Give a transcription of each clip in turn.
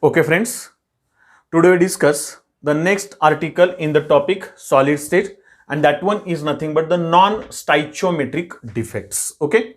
Okay, friends, today we discuss the next article in the topic solid state, and that one is nothing but the non-stoichiometric defects. Okay,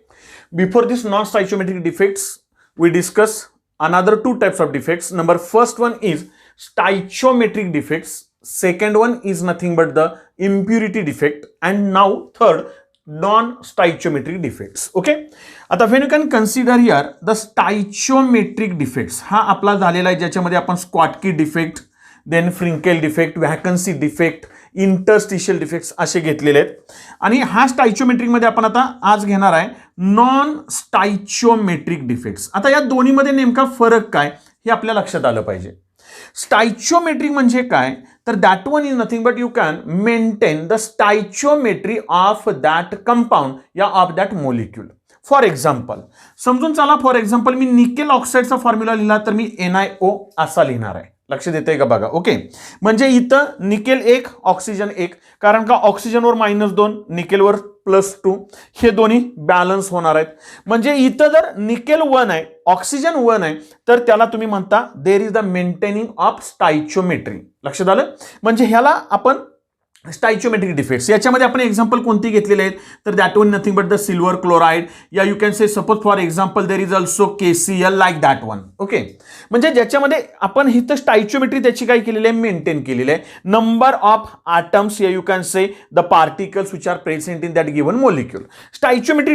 before this non-stoichiometric defects, we discuss another two types of defects. Number first one is stoichiometric defects. Second one is nothing but the impurity defect, and now third non-stoichiometric defects. Okay, आता when you can consider here the stoichiometric defects, हा आपला झालेला आहे ज्याच्यामध्ये आपण Schottky defect, then Frenkel defect, vacancy defect, interstitial defects असे घेतलेले आहेत. आणि हा स्टाइचियोमेट्रिक मध्ये आपण आता आज घेणार आहे नॉन स्टाइचियोमेट्रिक डिफेक्ट्स. आता या दोन्हीमध्ये नेमका फरक काय हे आपल्या लक्षात आलं पाहिजे. स्टाइचियोमेट्रिक म्हणजे काय तर that one is nothing but you can maintain the stoichiometry of that compound या of that molecule. For example समजून चला, फॉर एक्झाम्पल मी निकेल ऑक्साईडचा फॉर्म्युला लिहिला तर मी NiO असा लिहिणार आहे. लक्ष देते का बघा. ओके, म्हणजे इथं निकेल 1 ऑक्सिजन 1, कारण का ऑक्सिजनवर -2 निकेलवर +2, हे दोन्ही बॅलन्स होणार आहेत. म्हणजे इथं जर निकेल 1 आहे, ऑक्सिजन 1 आहे, तर त्याला तुम्ही म्हणता there is the maintaining of stoichiometry. लक्षात आलं. म्हणजे ह्याला आपण स्टाइचियोमेट्रिक डिफेक्ट्स. याच्यामध्ये आपण एक्झाम्पल कोणती घेतलेले आहेत तर that one nothing but the silver chloride, या you can say suppose for example there is also KCl like that one. Okay, म्हणजे ज्याच्यामध्ये आपण इथं स्टाइचियोमेट्री त्याची काय केलेली आहे, मेंटेन केलेली आहे. नंबर ऑफ ॲटम्स, या you can say the particles which are present in that given molecule. Stoichiometry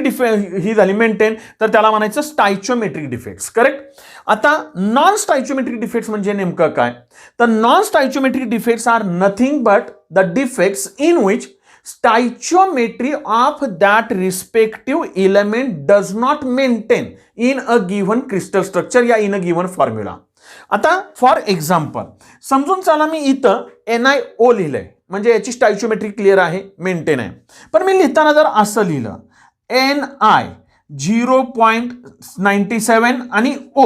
ही झाली मेंटेन, तर त्याला म्हणायचं स्टाइचियोमेट्रिक डिफेक्ट्स. करेक्ट. आता नॉन स्टाइचियोमेट्रिक डिफेक्ट्स म्हणजे नेमकं काय तर non stoichiometric defects are nothing but the defects in which stoichiometry of that respective element does not maintain in a given crystal structure या in a given formula. आता for example समजून चला मी इथं NiO लिहिलंय, म्हणजे याची स्टाइचियोमेट्री क्लिअर आहे, maintain आहे. पण मी लिहिताना जर असं लिहिलं Ni 0.97 आणि O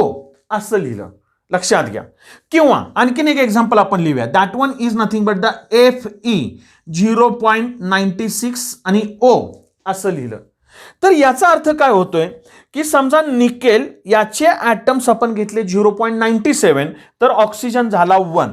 असं लिहिलं, लक्षात घ्या. किंवा आणखीन एक एक्झाम्पल आपण लिहूया, that one is nothing but the Fe 0.96 आणि O असं लिहिलं, तर याचा अर्थ काय होतोय की समजा निकेल याचे ॲटम्स आपण घेतले 0.97, तर ऑक्सिजन झाला 1,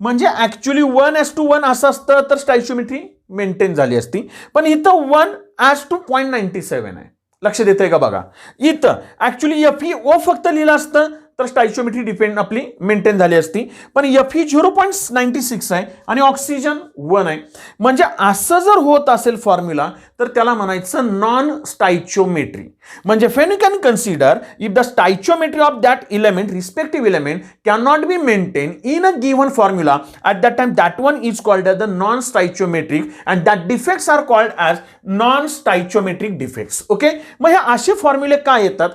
म्हणजे ऍक्च्युली 1:1 असं असतं तर स्टाइचियोमेट्री मेंटेन झाली असती. पण इथं 1:0.97 आहे. लक्ष देतंय का बघा. इथं ऍक्च्युली FeO फक्त लिहिलं असतं तर स्टाइचियोमेट्री डिपेंड आपली मेंटेन झाली असती. पण Fe 0.96 आहे आणि ऑक्सिजन 1 आहे. म्हणजे असं जर होत असेल फॉर्म्युला तर त्याला म्हणायचं नॉन स्टाइचियोमेट्री. म्हणजे when you can consider if the stoichiometry of that element, respective element can not be maintain in a given formula at that time, that one is called as the non stoichiometric and that defects are called as non stoichiometric defects. Okay, मग हे असे फॉर्म्युले काय येतात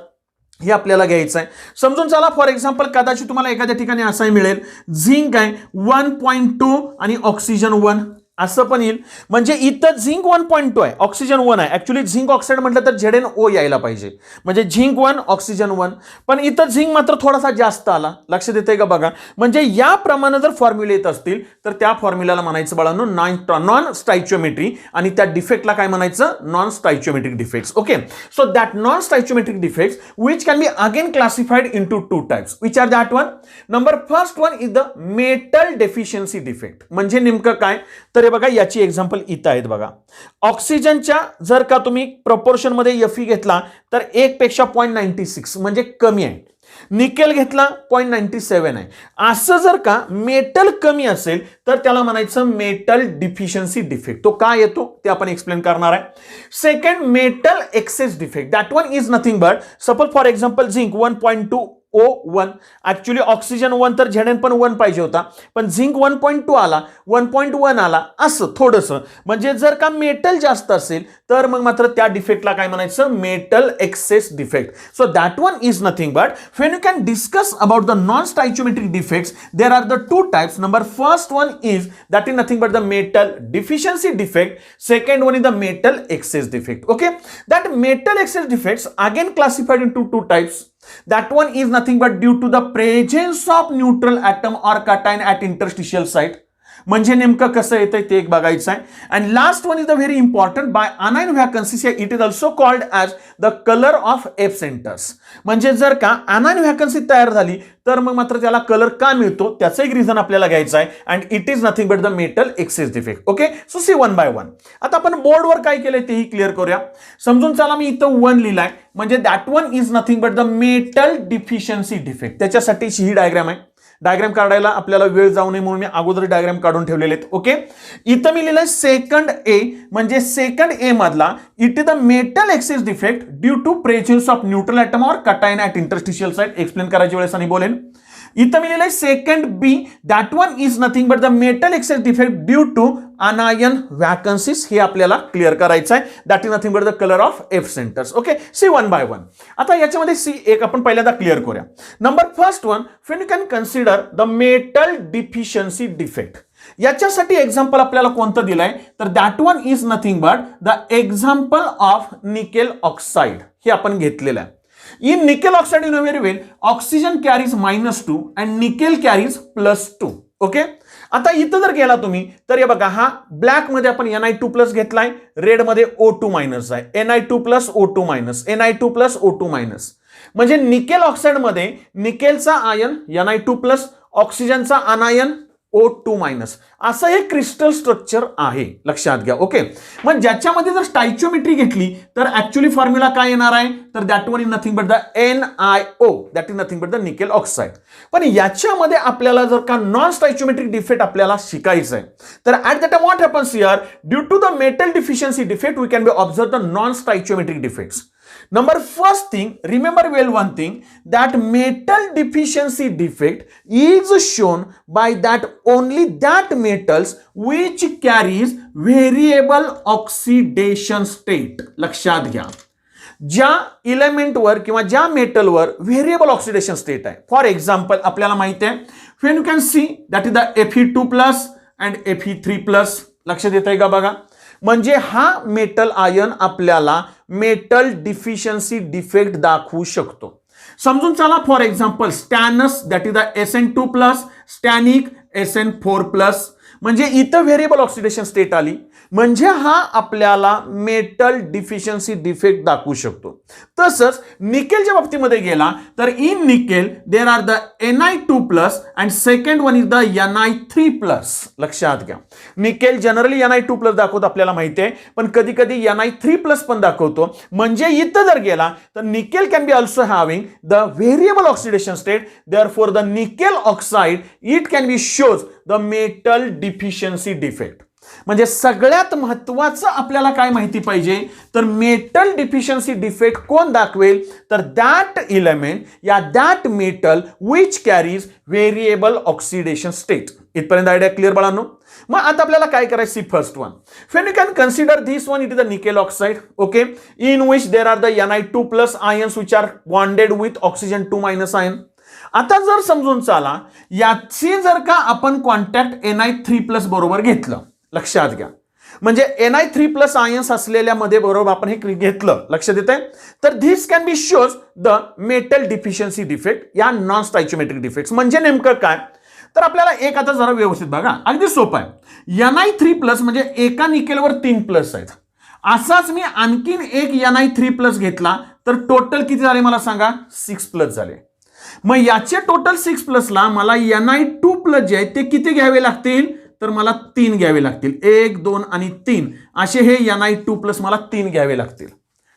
हे आपल्याला घ्यायचं आहे. समजून चला, फॉर एक्झाम्पल कदाचित तुम्हाला एखाद्या ठिकाणी असंही मिळेल, झिंक आहे 1.2 आणि ऑक्सिजन 1 असं पण येईल. म्हणजे इथं झिंक 1.2 आहे, ऑक्सिजन 1 आहे. ऍक्च्युली झिंक ऑक्साईड म्हटलं तर ZnO यायला पाहिजे, म्हणजे झिंक 1 ऑक्सिजन 1, पण इथं झिंक मात्र थोडासा जास्त आला. लक्ष देते का बघा. म्हणजे या प्रमाणे जर फॉर्म्युले येत असतील तर त्या फॉर्म्युलाला म्हणायचं बाळांनो नॉन स्टाइचियोमेट्री, आणि त्या डिफेक्टला काय म्हणायचं, non stoichiometric defects. Okay, so that non stoichiometric defects which can be again classified into 2 types. Which are that one. Number first one is the metal deficiency defect. म्हणजे नेमकं काय तर बघा, याची एक्झाम्पल इथं आहेत बघा. ऑक्सिजनच्या जर का तुम्ही प्रपोर्शन मध्ये Fe घेतला तर 1 पेक्षा 0.96 म्हणजे कमी आहे. निकेल घेतला 0.97 आहे. असं जर का मेटल कमी असेल तर त्याला म्हणायचं मेटल डिफिशियन्सी डिफेक्ट. तो काय येतो ते आपण एक्सप्लेन करणार आहे. Second, metal excess defect. That one is nothing but suppose for example zinc 1.2 O1, actually oxygen 1 तर Zn पण 1 पाहिजे होता, पण झिंक 1.2 आला, 1.1 आला, असं थोडंसं. म्हणजे जर का मेटल जास्त असेल तर मग मात्र त्या डिफेक्टला काय म्हणायचं, metal excess defect. So that one is nothing but when you can discuss about the non stoichiometric defects there are the 2 types. Number first one is that is nothing but the metal deficiency defect. Second one is the metal excess defect. Okay, that metal excess defects again classified into 2 types. That one is nothing but due to the presence of neutral atom or cation at interstitial site. म्हणजे नेमकं कसं येतंय ते एक बघायचं आहे. And last one is the very important. By anion vacancies it is also called as the colour of F centres. म्हणजे जर का अनायन व्हॅकन्सी तयार झाली तर मग मात्र त्याला कलर का मिळतो त्याचं एक रिझन आपल्याला घ्यायचं आहे. And it is nothing but the metal excess defect. Okay, so see one by one. आता आपण बोर्डवर काय केलंय तेही क्लिअर करूया. समजून चला, मी इथं 1 लिहिलाय म्हणजे that one is nothing but the metal deficiency defect. त्याच्यासाठी ही डायग्राम आहे. डायग्राम काढायला आपल्याला वेळ जाऊ नये म्हणून मी अगोदर डायग्राम काढून ठेवलेले आहेत. ओके, इथं मी लिहिलंय सेकंड ए, म्हणजे सेकंड ए मधला it is the metal excess defect due to presence of neutral atom or cation at interstitial site. Explain करायच्या वेळेस आणि बोलेन. इथं मी लिहिलंय second B, that one is nothing but the metal excess defect due to anion vacancies. हे आपल्याला clear करायचं आहे. That is nothing but the colour of F centres. Okay, see one by one. आता याच्यामध्ये सी एक आपण पहिल्यांदा clear करूया. Number first one, when you can consider the metal deficiency defect. याच्यासाठी एक्झाम्पल आपल्याला कोणतं दिलंय तर that one is nothing but the example of nickel oxide. हे आपण घेतलेलं आहे. In nickel oxide, you know very well, oxygen carries -2 and nickel carries +2. Okay, आता इथं जर गेला तुम्ही तर हे बघा, हा ब्लॅक मध्ये आपण Ni2+ घेतलाय, रेड मध्ये O2- आहे. Ni2+ O2-, Ni2+ O2-. म्हणजे निकेल ऑक्साइड मध्ये निकेलचा आयन Ni2+, ऑक्सिजनचा अनायन O2-. असं हे क्रिस्टल स्ट्रक्चर आहे, लक्षात घ्या. ओके, मग ज्याच्यामध्ये जर स्टायचिओमेट्री घेतली तर ऍक्च्युअली फॉर्म्युला काय येणार आहे तर that one is nothing but the NiO, that is nothing but the nickel oxide. पण याच्यामध्ये आपल्याला जर का नॉन स्टायचिओमेट्रिक डिफेक्ट आपल्याला शिकायचं आहे तर at the time what happens here, due to the metal deficiency defect we can be observe the non stoichiometric defects. Number first thing, remember well one thing, that metal deficiency defect is shown by that only that metals which carries variable oxidation state. लक्षात घ्या, ज्या इलेमेंटवर किंवा ज्या मेटलवर variable oxidation state आहे. For example आपल्याला माहिती आहे, when you can see that is the Fe2+ and Fe3+. लक्षात येत आहे का बघा, म्हणजे हा मेटल आयन आपल्याला मेटल डिफिशियन्सी डिफेक्ट दाखवू शकतो. समजून चला, for example stannous, that is the Sn2+, stannic Sn4+. म्हणजे इथं व्हेरिएबल ऑक्सिडेशन स्टेट आली म्हणजे हा आपल्याला मेटल डिफिशियन्सी डिफेक्ट दाखवू शकतो. तसंच निकेलच्या बाबतीमध्ये गेला तर in nickel there are the Ni2+ and second one is the Ni3+. लक्षात घ्या, निकेल जनरली Ni2+ दाखवतो आपल्याला माहिती आहे, पण कधी कधी Ni3+ पण दाखवतो. म्हणजे इथं जर गेला तर nickel can be also having the variable oxidation state. Therefore the nickel oxide it can be shows the metal deficiency defect. म्हणजे सगळ्यात महत्वाचं आपल्याला काय माहिती पाहिजे तर मेटल डिफिशियन्सी डिफेक्ट कोण दाखवेल तर दॅट इलेमेंट या that metal which carries variable oxidation state. इथपर्यंत आयडिया क्लिअर बाळांनो. मग आता आपल्याला काय करायचं, first one, when you can consider this one, it is the nickel oxide. Okay, in which there are the Ni2+ ions which are bonded with oxygen 2- ion. आता जर समजून चाला, याची जर का आपण कॉन्टॅक्ट Ni3+ बरोबर घेतलं, लक्षात घ्या, म्हणजे Ni3+ आयन्स असलेल्या मध्ये बरोबर आपण हे घेतलं, लक्षात येतंय, तर this can be shows the metal deficiency defect या नॉन स्टायचिओमेट्रिक डिफेक्ट. म्हणजे नेमकं काय तर आपल्याला एक आता जरा व्यवस्थित बघा, अगदी सोपं आहे. Ni3+ म्हणजे एका निकेलवर 3+ आहेत. असाच मी आणखीन एक Ni3+ घेतला तर टोटल किती झाले मला सांगा, 6+ झाले. मग याचे टोटल 6+ मला Ni2+ जे आहे ते किती घ्यावे लागतील तर मला 3 घ्यावे लागतील. 1, 2 आणि 3 असे हे Ni2+ मला 3 घ्यावे लागतील.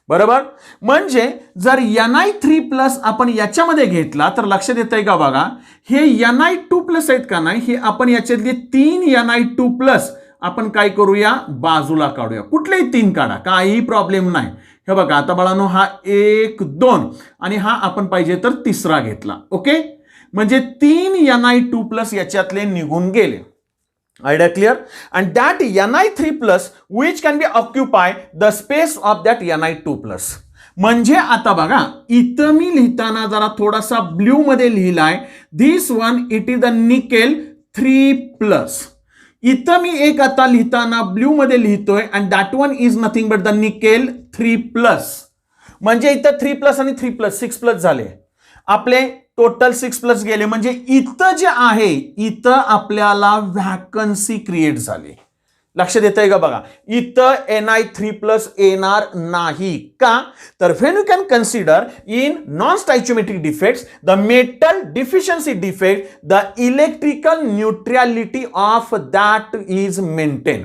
बरोबर, म्हणजे जर Ni3+ आपण याच्यामध्ये घेतला तर लक्षात येतंय का बघा, हे Ni2+ आहेत का नाही, हे आपण याच्यातले 3 Ni2+ आपण काय करूया बाजूला काढूया. कुठलेही 3 काढा, काही प्रॉब्लेम नाही. हे बघा आता बाळांनो, हा 1, 2 आणि हा आपण पाहिजे तर तिसरा घेतला. ओके, म्हणजे 3 Ni2+ याच्यातले निघून गेले. Idea clear. And that Ni3+ which can B occupy the space of that Ni2+. म्हणजे आता बघा, इथं मी लिहिताना जरा थोडासा ब्ल्यू मध्ये लिहिलाय, this one it is the nickel 3+. इथं मी एक आता लिहिताना ब्ल्यू मध्ये लिहितोय and that one is nothing but the nickel 3+. म्हणजे इथं 3+ आणि 3+, 6+ झाले. आपले टोटल 6 प्लस गेले, म्हणजे इथं जे आहे इथं आपल्याला व्हॅकन्सी क्रिएट झाली. लक्ष देतंय का बघा, इथं Ni3 प्लस येणार नाही का, तर when you can consider in non stoichiometric defects the metal deficiency defect, the electrical neutrality of that is maintain.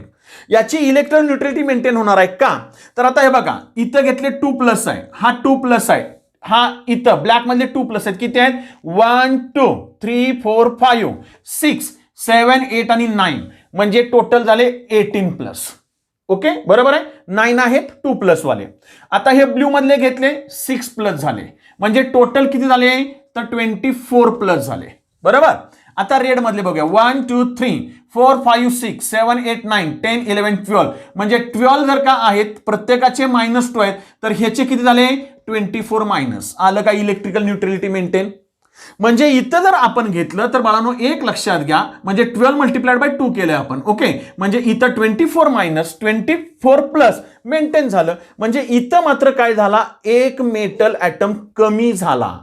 याची इलेक्ट्रिकल न्यूट्रॅलिटी मेंटेन होणार आहे का, तर आता हे बघा इथं घेतले 2 प्लस आहे, हा 2 प्लस आहे, हा इथं ब्लॅक मधले 2 प्लस आहेत, किती आहेत 1 2 3 4 5 6 7 8 आणि 9, म्हणजे टोटल झाले 18 प्लस. ओके बरोबर आहे, 9 आहेत 2 प्लस वाले. आता हे ब्ल्यू मधले घेतले 6 प्लस झाले, म्हणजे टोटल किती झाले तर 24 प्लस झाले. बरोबर. आता रेड मधले बघूया 1 2 3 4 5 6 7 8 9 10 11 12, म्हणजे 12 जर का आहेत प्रत्येकाचे -2 आहेत, तर ह्याचे किती झाले 24 मायनस. आलं का इलेक्ट्रिकल न्यूट्रॅलिटी मेंटेन. म्हणजे इथं जर आपण घेतलं तर बाळांनो एक लक्षात घ्या, म्हणजे 12 मल्टिप्लाइड बाय 2 केलंय आपण. ओके, म्हणजे इथं 24 मायनस 24 प्लस मेंटेन झालं, म्हणजे इथं मात्र काय झाला, एक मेटल ॲटम कमी झाला.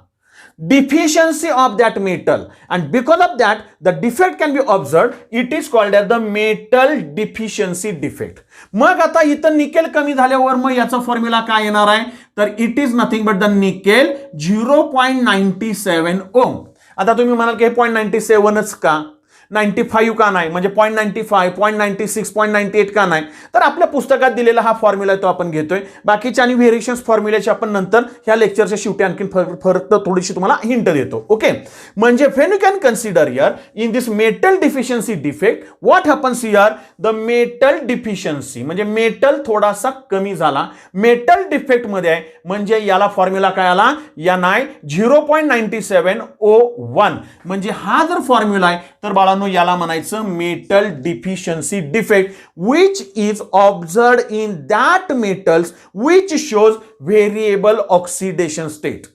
Deficiency of that metal, and because of that the defect can be observed. It is called as the metal deficiency defect. मग आता इथं निकेल कमी झाल्यावर मग याचा फॉर्म्युला काय येणार आहे, तर it is nothing but the nickel 0.97 ओम. आता तुम्ही म्हणाल की हे 0.97च का, 95 का नाही, म्हणजे 0.95 0.96 0.98 का नाही, तर आपल्या पुस्तकात दिलेला हा फॉर्म्युला तो आपण घेतोय. बाकीचे आणि व्हेरिएशन्स फॉर्म्युल्याचे आपण नंतर ह्या लेक्चरच्या शेवटी आणखी फरक थोडीशी तुम्हाला हिंट देतो. ओके, म्हणजे when you can consider here in this metal deficiency defect, what happens here, the metal deficiency म्हणजे मेटल थोडासा कमी झाला, मेटल डिफेक्ट मध्ये आहे, म्हणजे याला फॉर्म्युला काय आला, या नाही 0.9701, म्हणजे हा जर फॉर्म्युला आहे तर बाळा याला म्हणायचं metal deficiency defect, which is observed in that metals which shows variable oxidation state.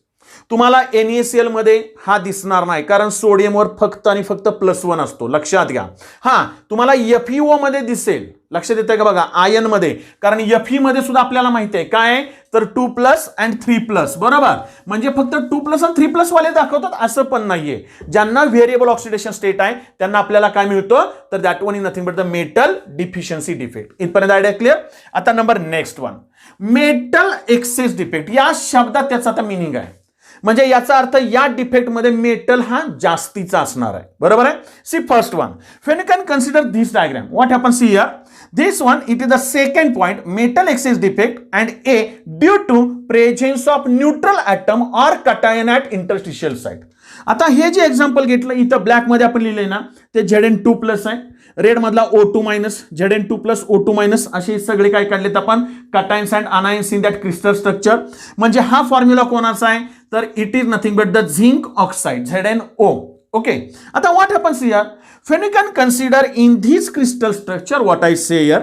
तुम्हाला NaCl मध्ये हा दिसणार नाही, कारण सोडियमवर फक्त आणि फक्त +1 असतो, लक्षात घ्या. हा तुम्हाला FeO मध्ये दिसेल, लक्षात येतंय का बघा, आयन मध्ये, कारण Fe मध्ये सुद्धा आपल्याला माहिती आहे काय, तर 2 प्लस अँड 3 प्लस. बरोबर, म्हणजे फक्त 2 प्लस आणि 3 प्लस वाले दाखवतात असं पण नाहीये. ज्यांना व्हेरिएबल ऑक्सिडेशन स्टेट आहे त्यांना आपल्याला काय मिळतं, तर that one is nothing but the metal deficiency defect. इथपर्यंत आयडिया क्लिअर. आता number next one, metal excess defect. या शब्दात त्याचा आता मिनिंग आहे, म्हणजे याचा अर्थ या डिफेक्ट मध्ये मेटल हा जास्तीचा असणार आहे. बरोबर आहे. See first one, when you can consider this diagram, what happens here, this one it is the second point, metal excess defect, and A due to presence of neutral atom or cation at interstitial site. आता हे जे example घेतलं इथं black मध्ये आपण लिहिलंय ना, ते Zn2 प्लस आहे, रेड मधला O2 minus, Zn2 plus O2 minus, असे सगळे काय काढलेत आपण, cations and anions in that crystal structure. म्हणजे हा फॉर्म्युला कोणाचा आहे, तर it is nothing but the zinc oxide ZnO. Okay, आता what happens here, when you can consider in this crystal structure, what I say here,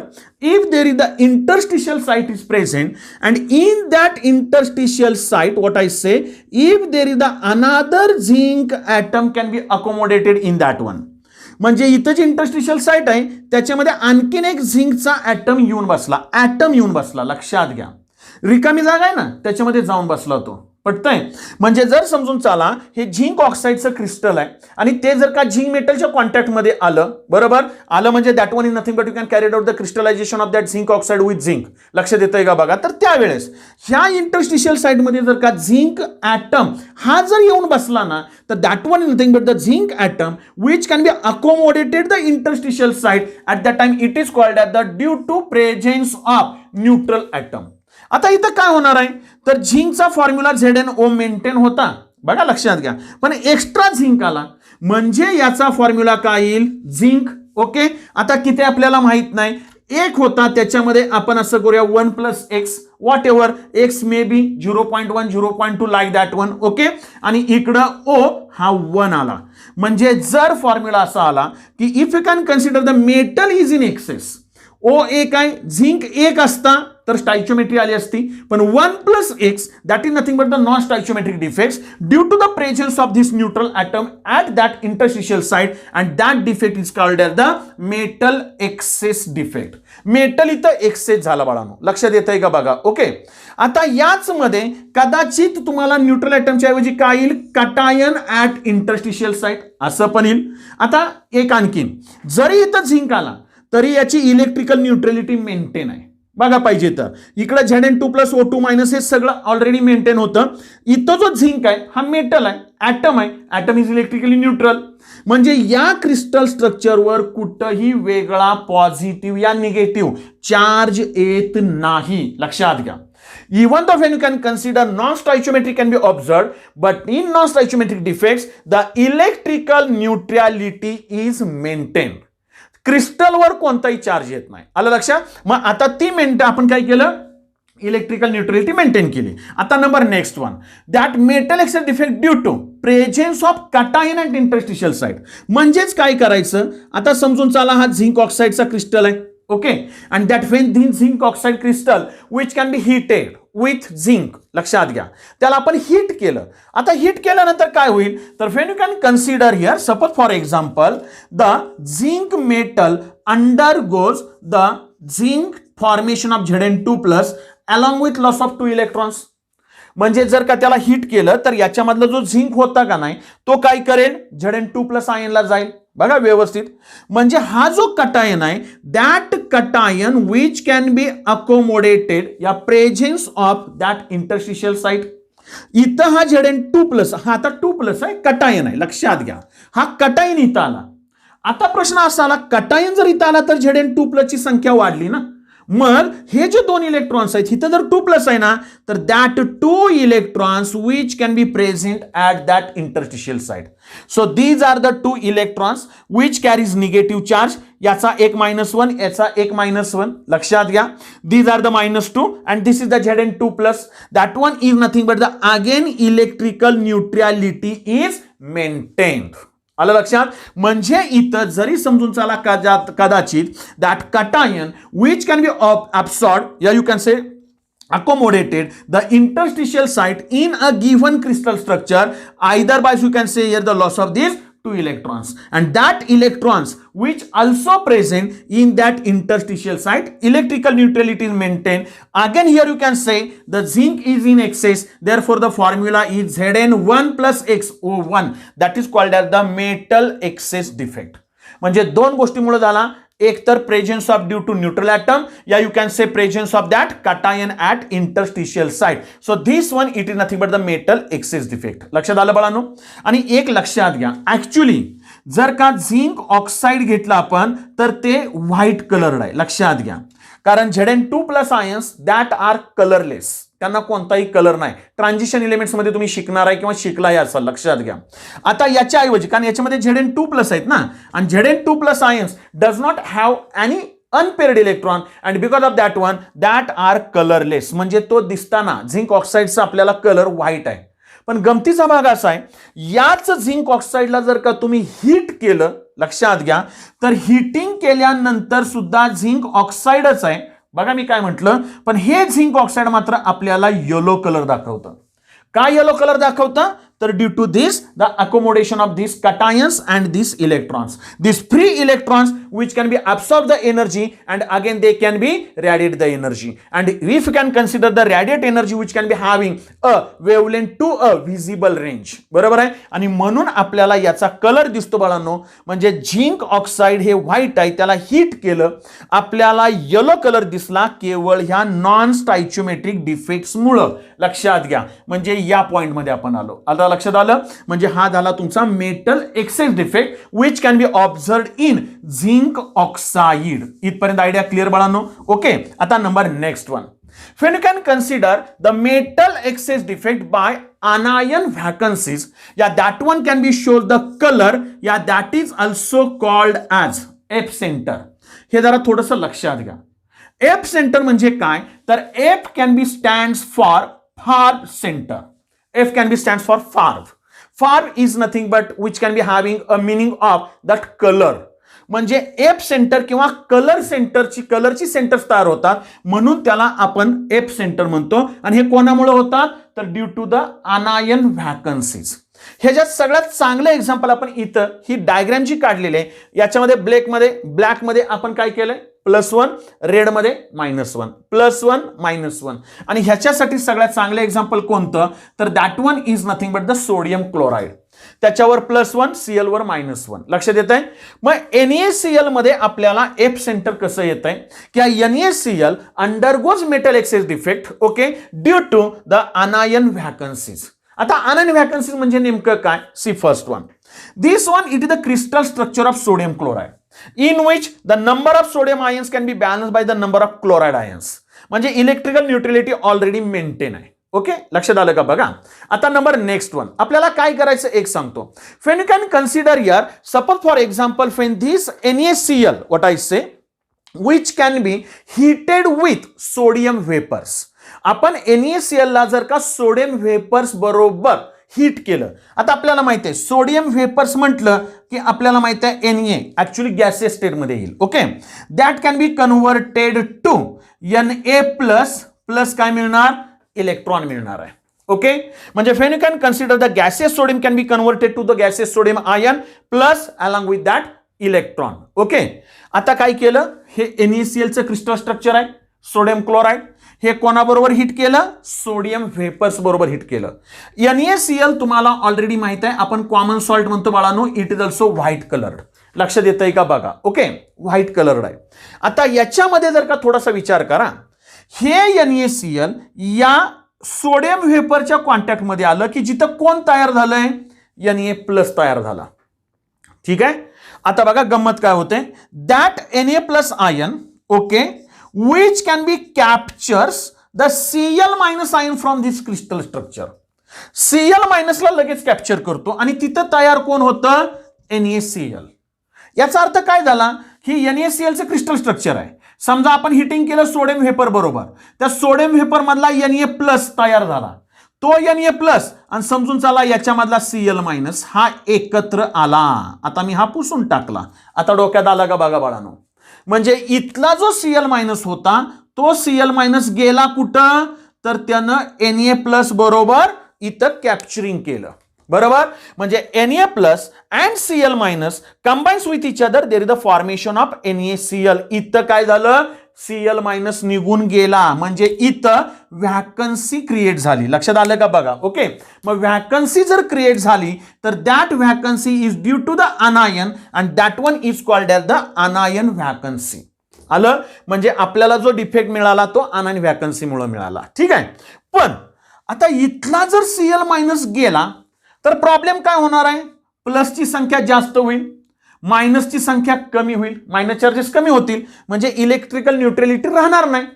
if there is the interstitial site is present, and in that interstitial site, what I say, if there is the another zinc atom can be accommodated in that one. म्हणजे इथं जे interstitial site आहे त्याच्यामध्ये आणखीन एक झिंकचा item येऊन बसला, लक्षात घ्या. रिकामी जागा आहे ना, त्याच्यामध्ये जाऊन बसला तो. पटतंय. म्हणजे जर समजून चाला हे झिंक ऑक्साईडचं क्रिस्टल आहे आणि ते जर का झिंक मेटलच्या कॉन्टॅक्ट मध्ये आलं, बरोबर आलं, म्हणजे that one is nothing but you can carry out the crystallisation of that zinc oxide with zinc. लक्षात येतंय का बघा. तर त्यावेळेस ह्या इंटरस्टिशियल साइड मध्ये जर का झिंक ॲटम हा जर येऊन बसला ना, तर that one is nothing but the zinc atom which can be accommodated the interstitial side at the time it is called at the due to presence of neutral atom. आता इथं काय होणार आहे, तर झिंकचा फॉर्म्युला ZnO मेंटेन होता, बघा लक्षात घ्या, पण एक्स्ट्रा झिंक आला, म्हणजे याचा फॉर्म्युला काय येईल, झिंक. ओके, आता किती आपल्याला माहित नाही, एक होता, त्याच्यामध्ये आपण असं करूया 1 + x, what ever, x may be 0.1 0.2 like that one. Okay, आणि इकडं O हा 1 आला. म्हणजे जर फॉर्म्युला असा आला की if you can consider the metal is in excess, O एक आहे, झिंक एक असता तर स्टायचियोमेट्री आली असती, पण 1 plus x that is nothing but the non-stoichiometric defects due to the presence of this neutral atom at that interstitial site, and that defect is called as the metal excess defect. Metal इथं access झाला बाळांनो, लक्षात येतंय का बघा. Okay, आता याच मध्ये कदाचित तुम्हाला न्यूट्रल ॲटमच्या ऐवजी काय येईल, कटायन ॲट इंटरस्टिशियल साइट असं पण येईल. आता एक आणखीन, जरी इथं झिंक आला तरी याची इलेक्ट्रिकल न्यूट्रलिटी मेंटेन आहे. बघा पाहिजे तर इकडे Zn2 + O2 - हे सगळं ऑलरेडी मेंटेन होतं. इथं जो झिंक आहे हा मेटल आहे, ॲटम आहे, ॲटम इज इलेक्ट्रिकली न्यूट्रल. म्हणजे या क्रिस्टल स्ट्रक्चरवर कुठंही वेगळा पॉझिटिव्ह या निगेटिव्ह चार्ज येत नाही, लक्षात घ्या. Even though when you can consider non-stoichiometry can be observed, but in non-stoichiometric defects, the electrical neutrality is maintained. क्रिस्टलवर कोणताही चार्ज येत नाही, आलं लक्षात. मग आता ती आपण काय केलं, इलेक्ट्रिकल न्यूट्रलिटी मेंटेन केली. आता number next one, that metal excess defect due to presence of cation and interstitial site. म्हणजेच काय करायचं, आता समजून चला हा झिंक ऑक्साईडचा क्रिस्टल आहे. Okay, and that when this zinc oxide crystal which can be heated with zinc, लक्षात घ्या, त्याला आपण हीट केलं. आता हीट केल्यानंतर काय होईल, तर when you can consider here suppose for example the zinc metal undergoes the zinc formation of Zn2+ along with loss of 2 electrons. म्हणजे जर का त्याला हीट केलं तर याच्यामधला जो झिंक होता का नाही तो काय करेल, Zn2+ आयनला जाईल. बघा व्यवस्थित, म्हणजे हा जो कटायन आहे that cation which can be accommodated या presence of that interstitial site. इथं हा Zn2+, हा आता 2+ आहे, कटायन आहे, लक्षात घ्या. हा कटायन इथं आला. आता प्रश्न असा आला, कटायन जर इथं आला तर Zn2+ ची संख्या वाढली ना. मग हे जे 2 इलेक्ट्रॉन्स आहेत इथं जर 2+ आहे ना, तर that 2 electrons which can be present at that interstitial site. So these are the 2 electrons which carries negative charge. याचा एक -1, याचा एक -1, लक्षात घ्या. These are the -2 and this is the Zn2+. That one is nothing but the again electrical neutrality is maintained. आलं लक्षात. म्हणजे इथं जरी समजून चला कदाचित that cation which can be absorbed, या you can say accommodated the interstitial site in a given crystal structure either by, you can say here, the loss of these 2 electrons, and that electrons which also present in that interstitial site, electrical neutrality is maintained. Again here you can say the zinc is in excess, therefore the formula is Zn1 + xO1, that is called as the metal excess defect. म्हणजे दोन गोष्टीमुळे झाला, एक तर presence of due to neutral atom, या you can say presence of that cation at interstitial site. So this one it is nothing but the metal excess defect. लक्षात आलं बाळांनो. आणि एक लक्षात घ्या, ऍक्च्युली जर का झिंक ऑक्साईड घेतला आपण तर ते व्हाईट कलर्ड आहे, लक्षात घ्या. कारण Zn2+ ions that are colourless, त्यांना कोणताही कलर नाही. ट्रान्झिशन एलिमेंट्स मध्ये तुम्ही शिकणार आहे किंवा शिकलाय असं लक्षात घ्या. आता याच्या ऐवजी, कारण याच्यामध्ये Zn2+ आहेत ना, आणि Zn2+ ions does not have any unpaired electron and because of that one that are colourless. म्हणजे तो दिसताना झिंक ऑक्साईडचा आपल्याला कलर व्हाईट आहे. पण गमतीचा भाग असा आहे, याच झिंक ऑक्साईडला जर का तुम्ही हीट केलं, लक्षात घ्या, तर हीटिंग केल्यानंतर सुद्धा झिंक ऑक्साईडच आहे. बघा मी काय म्हटलं, पण हे झिंक ऑक्साईड मात्र आपल्याला येलो कलर दाखवतं. काय येलो कलर दाखवतं, तर due to this the accommodation of this cations and this electrons, this free electrons which can be absorb the energy and again they can be radiate the energy. And if you can consider the radiate energy which can be having a wavelength to a visible range, बरोबर आहे. आणि म्हणून आपल्याला याचा colour दिसतो बाळांनो. म्हणजे zinc oxide हे व्हाईट आहे, त्याला हीट केलं, आपल्याला येलो कलर दिसला केवळ ह्या नॉन स्टायचियोमेट्रिक डिफेक्ट्स मुळे. लक्षात घ्या, म्हणजे या पॉइंट मध्ये आपण आलो. आता लक्षात आलं. म्हणजे हा झाला तुमचा metal excess defect which can be observed in zinc oxide. इथपर्यंत आयडिया क्लिअर बाळांनो. ओके, आता number next one, when you can consider the metal excess defect by anion vacancies, yeah, that one can be shown the color, yeah, that is also called as F center. हे जरा थोडंसं लक्षात घ्या. F center म्हणजे काय, तर F can be stands for Farb center. F can be stands for Farb. Farb is nothing but which can be having a meaning of that color. म्हणजे F centre किंवा कलरची सेंटर्स तयार होतात, म्हणून त्याला आपण एफ सेंटर म्हणतो. आणि हे कोणामुळे होतात, तर due to the anion vacancies. ह्याच्यात सगळ्यात चांगलं एक्झाम्पल आपण इथं ही डायग्राम जी काढलेली आहे, याच्यामध्ये ब्लॅक मध्ये आपण काय केलंय, +1, रेड मध्ये -1, +1 -1. आणि ह्याच्यासाठी सगळ्यात चांगलं एक्झाम्पल कोणतं, तर that one is nothing but the sodium chloride. त्याच्यावर +1, Cl वर -1. लक्षात येत आहे. मग NaCl मध्ये आपल्याला एफ सेंटर कसं येत आहे, की NaCl undergoes metal exchange defect, okay, due to the anion vacancies. आता अनायन व्हॅकन्सीज म्हणजे नेमकं काय, see first one. This one it is the crystal structure of sodium chloride in which the number of sodium ions can be balanced by the number of chloride ions. म्हणजे electrical neutrality already maintain आहे. Okay, लक्षात आलं का बघा. आता number next one, आपल्याला काय करायचं एक सांगतो. when you can consider here, suppose for example when this NaCl, what I say, which can be heated with sodium vapors. आपण NaCl ला जर का सोडियम वेपर्स बरोबर हीट केलं. आता आपल्याला माहिती आहे सोडियम वेपर्स म्हटलं की आपल्याला माहिती आहे Na ऍक्च्युअली गॅसियस स्टेट मध्ये येईल. Okay, that can be converted to Na+ काय मिळणार, इलेक्ट्रॉन मिळणार आहे. ओके, म्हणजे when you can consider the gaseous sodium can be converted to the gaseous sodium ion plus along with that electron. Okay, आता काय केलं, हे NaCl चं क्रिस्टल स्ट्रक्चर आहे सोडियम क्लोराईड. हे कोणाबरोबर हिट केलं, सोडियम वेपर्स बरोबर हिट केलं. NaCl तुम्हाला ऑलरेडी माहित आहे, आपण कॉमन सॉल्ट म्हणतो बाळांनो, it is also white coloured. लक्षात येतंय का बघा. ओके, व्हाईट कलर्ड आहे. आता याच्यामध्ये जर का थोडासा विचार करा, हे NaCl या सोडियम वेपरच्या कॉन्टॅक्ट मध्ये आलं की जिथं कोण तयार झालंय, Na+ तयार झाला. ठीक आहे. आता बघा गंमत काय होते, that Na+ ion, okay, which can be captures the Cl- ion from this crystal structure. Cl- ला लगेच कॅप्चर करतो आणि तिथं तयार कोण होतं, NaCl. याचा अर्थ काय झाला, की NaCl चं क्रिस्टल स्ट्रक्चर आहे. समजा आपण हिटिंग केलं सोडियम वेपर बरोबर, त्या सोडियम वेपर मधला Na+ तयार झाला. तो Na+ आणि समजून चला याच्यामधला Cl- हा एकत्र आला. आता मी हा पुसून टाकला. आता डोक्यात आला का बघा बाळांनो. म्हणजे इथला जो Cl- होता तो Cl- गेला कुठं, तर त्यानं Na+ बरोबर इथं कॅप्चरिंग केलं. बरोबर, म्हणजे Na+ and Cl- combines with each other, there is the formation of NaCl. इथं काय झालं, Cl- निघून गेला, म्हणजे इथं व्हॅकन्सी क्रिएट झाली. लक्षात आलं का बघा. ओके, मग व्हॅकन्सी जर क्रिएट झाली तर that vacancy is due to the anion and that one is called as the anion vacancy. आलं, म्हणजे आपल्याला जो डिफेक्ट मिळाला तो अनायन व्हॅकन्सीमुळे मिळाला. ठीक आहे. पण आता इथला जर Cl- गेला तर प्रॉब्लेम काय होणार आहे, प्लसची संख्या जास्त होईल, मायनसची संख्या कमी होईल, मायनस चार्जेस कमी होतील, म्हणजे इलेक्ट्रिकल न्यूट्रलिटी राहणार नाही.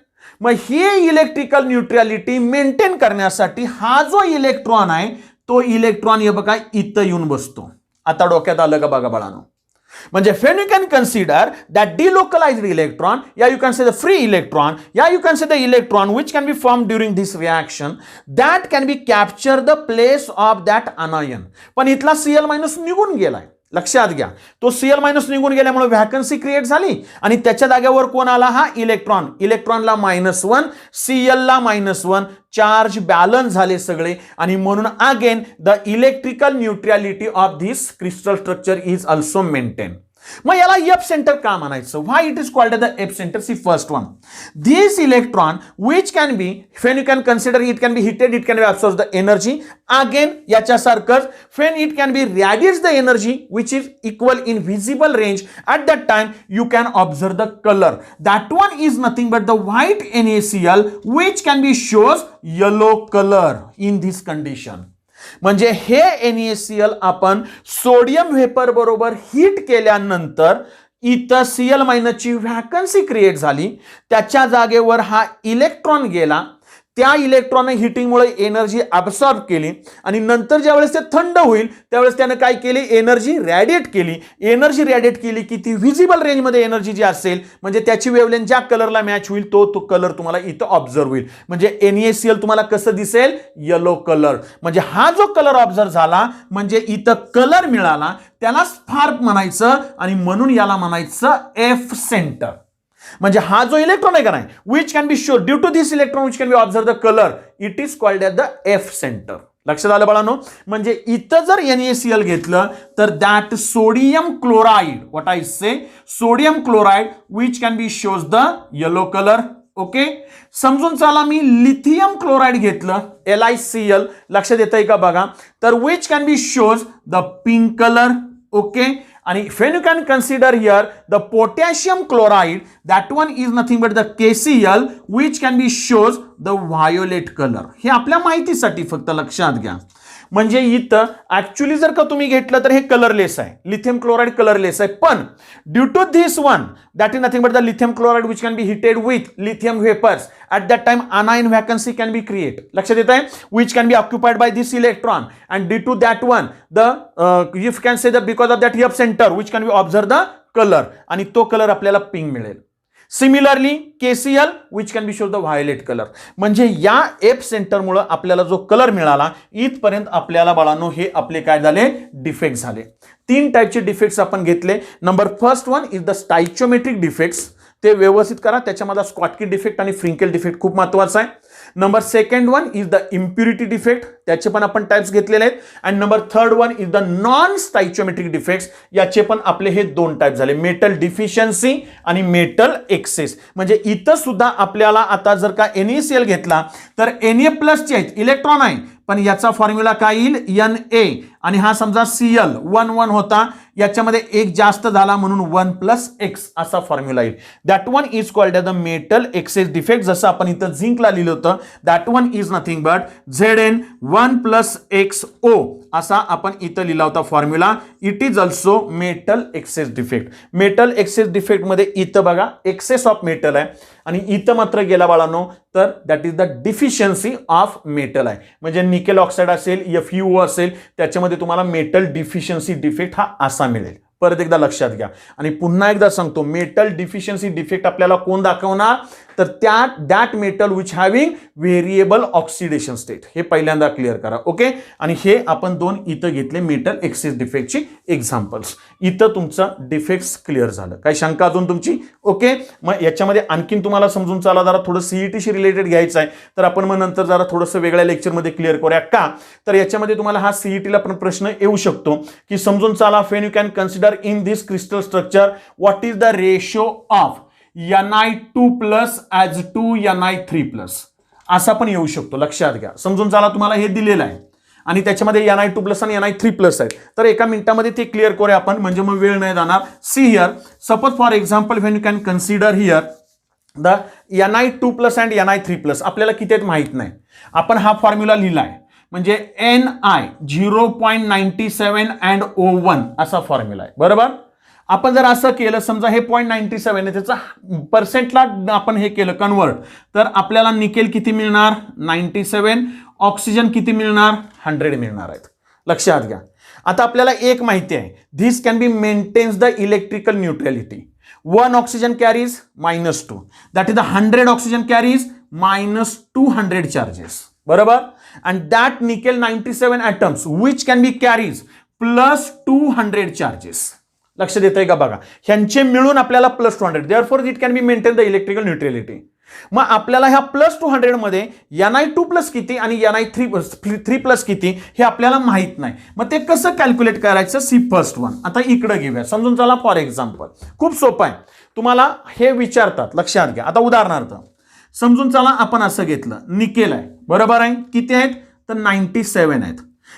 मग ही इलेक्ट्रिकल न्यूट्रलिटी मेंटेन करण्यासाठी हा जो इलेक्ट्रॉन आहे तो इलेक्ट्रॉन हे बघा इथं येऊन बसतो. आता डोक्यात आलं का बघा बाळांनो. म्हणजे when you can consider that delocalized electron, yeah you can say the free electron, yeah you can say the electron which can be formed during this reaction, that can be capture the place of that anion. पण इथला Cl- निघून गेलाय. लक्षात घ्या, तो Cl- निघून गेल्यामुळे vacancy create झाली आणि त्याच्या जागेवर कोण आला, हा इलेक्ट्रॉन. इलेक्ट्रॉनला -1, Cl- -1, चार्ज बॅलन्स झाले सगळे आणि म्हणून again the electrical neutrality of this crystal structure is also maintain. मग याला एफ सेंटर का म्हणायचं, why it is called the F centre. See first one, this electron which can be, when you can consider it can be heated, it can be absorb the energy. Again याच्यासारखंच when it can be radiates the energy which is equal in visible range, at that time you can observe the colour. That one is nothing but the white NaCl which can be shows yellow colour in this condition. म्हणजे हे NaCl आपण sodium vapour बरोबर heat केल्यानंतर इथं Cl- ची vacancy create झाली, त्याच्या जागेवर हा इलेक्ट्रॉन गेला, त्या इलेक्ट्रॉन हिटिंगमुळे एनर्जी ॲब्सॉर्ब केली आणि नंतर ज्यावेळेस ते थंड होईल त्यावेळेस त्याने काय केली, एनर्जी रॅडिएट केली. एनर्जी रॅडिएट केली की ती व्हिजिबल रेंजमध्ये एनर्जी जी असेल म्हणजे त्याची वेवलेंथ ज्या कलरला मॅच होईल तो कलर तुम्हाला इथं ऑब्झर्व होईल. म्हणजे NaCl तुम्हाला कसं दिसेल, येलो कलर. म्हणजे हा जो कलर ऑब्झर्व झाला म्हणजे इथं कलर मिळाला, त्याला स्पार्क म्हणायचं आणि म्हणून याला म्हणायचं एफ सेंटर. म्हणजे हा जो इलेक्ट्रॉन आहे का नाही, which can be show due to this electron which can be observe the colour, it is called at the F centre. लक्षात आलं बाळांनो. म्हणजे इथं जर NaCl घेतलं तर that sodium chloride, what I say, sodium chloride which can be shows the yellow colour. Okay, समजून चला मी लिथियम क्लोराइड घेतलं LiCl, लक्षात येतंय का बघा, तर which can be shows the pink colour. Okay, आणि when you can consider here the potassium chloride, that one is nothing but the KCl which can be shows the violet color. हे आपल्या माहितीसाठी फक्त लक्षात घ्या. म्हणजे इथं ऍक्च्युअली जर का तुम्ही घेतलं तर हे कलरलेस आहे, लिथियम क्लोराइड कलरलेस आहे, पण due to this one that is nothing but the lithium chloride which can be heated with lithium vapours at that time anion vacancy can be created. लक्षात येत आहे, which can be occupied by this electron and due to that one the if can say that because of that F center which can be observe the color आणि तो colour आपल्याला pink मिळेल. Similarly KCl which can be show the violet color. म्हणजे या F centre मुळे आपल्याला जो colour मिळाला इथपर्यंत आपल्याला बाळांनो हे आपले काय झाले, डिफेक्ट झाले. 3 टाइपचे डिफेक्ट्स आपण घेतले. Number first one is the stoichiometric defects, ते व्यवस्थित करा, त्याच्यामध्ये स्कॉटकी डिफेक्ट आणि फ्रिंकेल डिफेक्ट खूप महत्त्वाचा आहे. Number second one is the impurity defect, त्याचे पण आपण टाइप्स घेतलेले आहेत. आणि number third one is the non stoichiometric defects, याचे पण आपले हे 2 टाइप झाले, मेटल डिफिशियन्सी आणि मेटल एक्सेस. म्हणजे इथं सुद्धा आपल्याला आता जर का NaCl घेतला तर Na+ चे आहेत, इलेक्ट्रॉन आहे, पण याचा फॉर्म्युला काय येईल, Na, आणि हा समजा Cl 1 होता, याच्यामध्ये एक जास्त झाला म्हणून 1+X असा फॉर्म्युला येईल. That one is called the metal excess defect. जसं आपण इथं झिंकला लिहिलं होतं, that one is nothing but Zn 1+XO असा आपण इथं लिहिला होता formula. It is also metal excess defect. Metal excess defect मध्ये इथं बघा एक्सेस ऑफ मेटल आहे आणि इथं मात्र गेला बाळांनो तर that is the deficiency of metal आहे. म्हणजे निकेल ऑक्साईड असेल, FeO असेल, त्याच्यामध्ये तुम्हाला मेटल डिफिशियन्सी डिफेक्ट हा असा मिळेल. परत एकदा लक्षात घ्या आणि पुन्हा एकदा सांगतो, मेटल डिफिशियन्सी डिफेक्ट आपल्याला कोण दाखवणार, तर that metal which having variable oxidation state. हे पहिल्यांदा क्लिअर करा. ओके, आणि हे आपण 2 इथं घेतले मेटल एक्सेस डिफेक्टची एक्झाम्पल्स. इथं तुमचं डिफेक्ट्स क्लिअर झालं. काही शंका अजून तुमची? ओके, मग याच्यामध्ये आणखीन तुम्हाला समजून चाला जरा थोडं CET शी रिलेटेड घ्यायचं आहे, तर आपण मग नंतर जरा थोडंसं वेगळ्या लेक्चरमध्ये क्लिअर करूया. का तर याच्यामध्ये तुम्हाला हा CET ला पण प्रश्न येऊ शकतो की समजून चाला, when you can consider in this crystal structure what is the ratio of Ni2+ as to Ni3+, असा पण येऊ शकतो. लक्षात घ्या, समजून चला, तुम्हाला हे दिलेलं आहे आणि त्याच्यामध्ये Ni2+ आणि Ni3+ आहे. तर एका मिनिटामध्ये ते क्लिअर करूया आपण, म्हणजे मग वेळ नाही जाणार. See here, suppose for example when you can consider here the Ni2+ and Ni3+, आपल्याला किती आहेत माहित नाही, आपण हा फॉर्म्युला लिहिला आहे. म्हणजे Ni 0.97 अँड O1 असा फॉर्म्युला आहे, बरोबर. आपण जर असं केलं, समजा हे 0.97 आहे, त्याचा पर्सेंटला आपण हे केलं कन्वर्ट, तर आपल्याला निकेल किती मिळणार, 97, ऑक्सिजन किती मिळणार, 100 मिळणार आहेत. लक्षात घ्या. आता आपल्याला एक माहिती आहे, this can be maintains the electrical neutrality. 1 oxygen carries -2, that is the 100 oxygen carries -200 charges, बरोबर. and that nickel 97 atoms which can be carries plus 200 charges. लक्षात येतंय का बघा, ह्यांचे मिळून आपल्याला +200, therefore it can be maintain the electrical neutrality. मग आपल्याला ह्या +200 मध्ये Ni2+ किती आणि Ni3+ किती हे आपल्याला माहित नाही. मग ते कसं कॅल्क्युलेट करायचं, सी फर्स्ट वन. आता इकडे घेऊया, समजून चला. फॉर एक्झाम्पल खूप सोपं आहे, तुम्हाला हे विचारतात, लक्षात घ्या. आता उदाहरणार्थ समजून चला, आपण असं घेतलं, निकेल आहे, बरोबर आहे, किती आहेत तर 97 आहेत.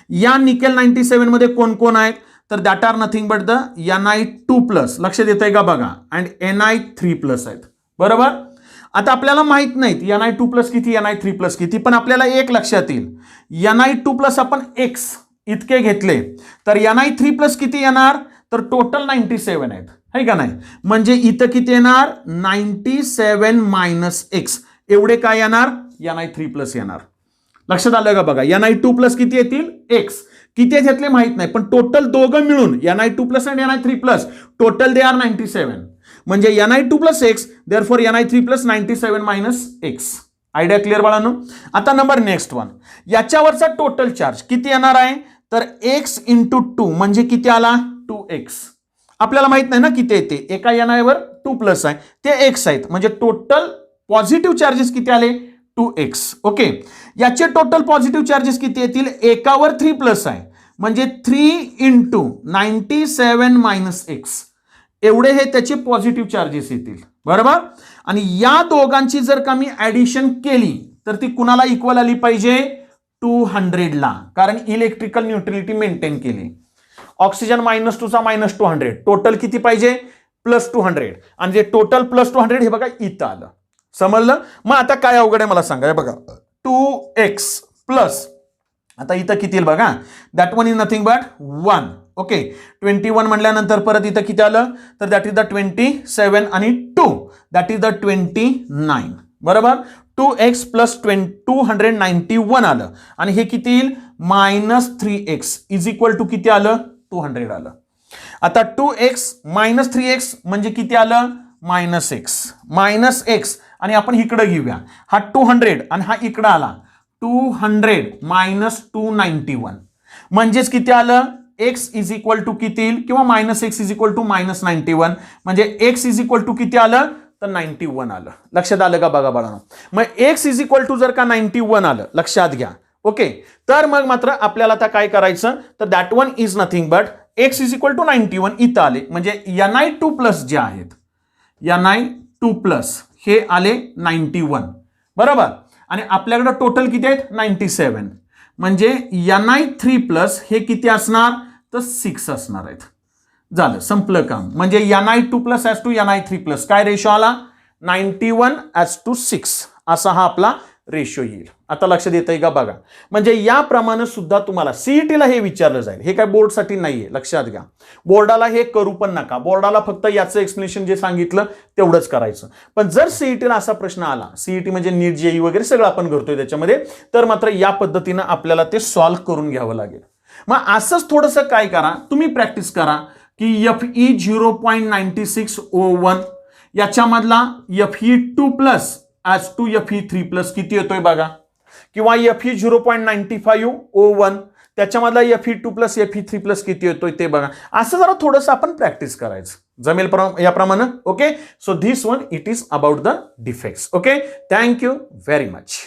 या निकेल 97 मध्ये कोण कोण आहेत, तर that are nothing but the Ni2+, लक्षात येतंय का बघा, अँड Ni3+ आहेत, बरोबर. आता आपल्याला माहित नाहीत Ni2+ किती Ni3+ किती, पण आपल्याला एक लक्षात येईल, Ni2+ आपण X इतके घेतले तर Ni3+ किती येणार, तर टोटल 97 आहेत, है का नाही. म्हणजे इथं किती येणार, 97 - X, एवढे काय येणार Ni3+ येणार. लक्षात आलं का बघा. Ni2+ किती येतील x. किती आहेत यातले माहित नाही पण टोटल दोघं मिळून Ni2+ आणि Ni3+ टोटल दे आर 97. म्हणजे Ni2+ x therefore Ni3+ 97 - x. Idea clear बाळांनो. आता नंबर नेक्स्ट वन. याच्यावरचा टोटल चार्ज किती येणार आहे तर x × 2 म्हणजे किती आला 2x. आपल्याला माहित नाही ना किती येते. एका Ni वर 2+ आहे ते x आहेत म्हणजे टोटल पॉझिटिव्ह चार्जेस किती आले 2x. ओके. याचे टोटल पॉझिटिव्ह चार्जेस किती येतील. एकावर 3+ आहे म्हणजे 3 × 97 - x. एवढे हे त्याचे पॉझिटिव्ह चार्जेस येतील. बरोबर. आणि या दोघांची जर का मी ऍडिशन केली तर ती कुणाला इक्वल आली पाहिजे 200 ला. कारण इलेक्ट्रिकल न्यूट्रलिटी मेंटेन केली. ऑक्सिजन -2 चा -200 टोटल किती पाहिजे +200. आणि जे टोटल +200 हे बघा इथं आलं. समजलं. मग आता काय अवघड आहे मला सांगा. बघा 2x प्लस आता इथं किती येईल बघा. That one is nothing but 1. Okay. 21 म्हटल्यानंतर परत इथं किती आलं तर दॅट इज द 27 आणि 2 दॅट इज द 29. बरोबर. 2x + 291 आलं आणि हे किती येईल -3x इज इक्वल टू किती आलं 200 आलं. आता 2x - 3x म्हणजे किती आलं -x आणि आपण इकडे घेऊया. हा 200 आणि हा इकडे आला 200 - 291 म्हणजेच किती आलं x इज इक्वल टू किती येईल किंवा -x इज इक्वल टू -91 म्हणजे x इज इक्वल टू किती आलं तर 91 आलं. लक्षात आलं का बघा बाळांनो. मग x इज इक्वल टू जर का 91 आलं लक्षात घ्या. ओके. तर मग मात्र आपल्याला आता काय करायचं तर that one is nothing but x is equal to 91 इथं आले म्हणजे Ni2+ जे आहेत Ni2+ हे आले 91. बरोबर. आणि आपल्याकडे टोटल किती आहेत 97 म्हणजे Ni3+ हे किती असणार तर 6 असणार आहेत. झालं संपलं काम. म्हणजे Ni2+ ॲज टू Ni3+ काय रेशो आला 91:6 असा हा आपला रेशो येईल. आता लक्षात येतंय का बघा. म्हणजे याप्रमाणे सुद्धा तुम्हाला सीईटीला हे विचारलं जाईल. हे काय बोर्डसाठी नाहीये लक्षात घ्या. बोर्डाला हे करू पण नका. बोर्डाला फक्त याचं एक्सप्लेनेशन जे सांगितलं तेवढंच करायचं. पण जर सीईटीला असा प्रश्न आला सीईटी म्हणजे नीट जेई वगैरे सगळं आपण करतोय त्याच्यामध्ये तर मात्र या पद्धतीनं आपल्याला ते सॉल्व्ह करून घ्यावं लागेल. मग असंच थोडंसं काय करा तुम्ही प्रॅक्टिस करा की Fe 0.9601 याच्यामधला Fe2+ as to Fe3+ किती येतोय बघा. किंवा Fe 0.9501 त्याच्यामधला Fe2+ Fe3+ किती येतोय ते बघा. असं जरा थोडंसं आपण प्रॅक्टिस करायचं जमेल याप्रमाणे. Okay. So this one it is about the defects. Okay. Thank you very much.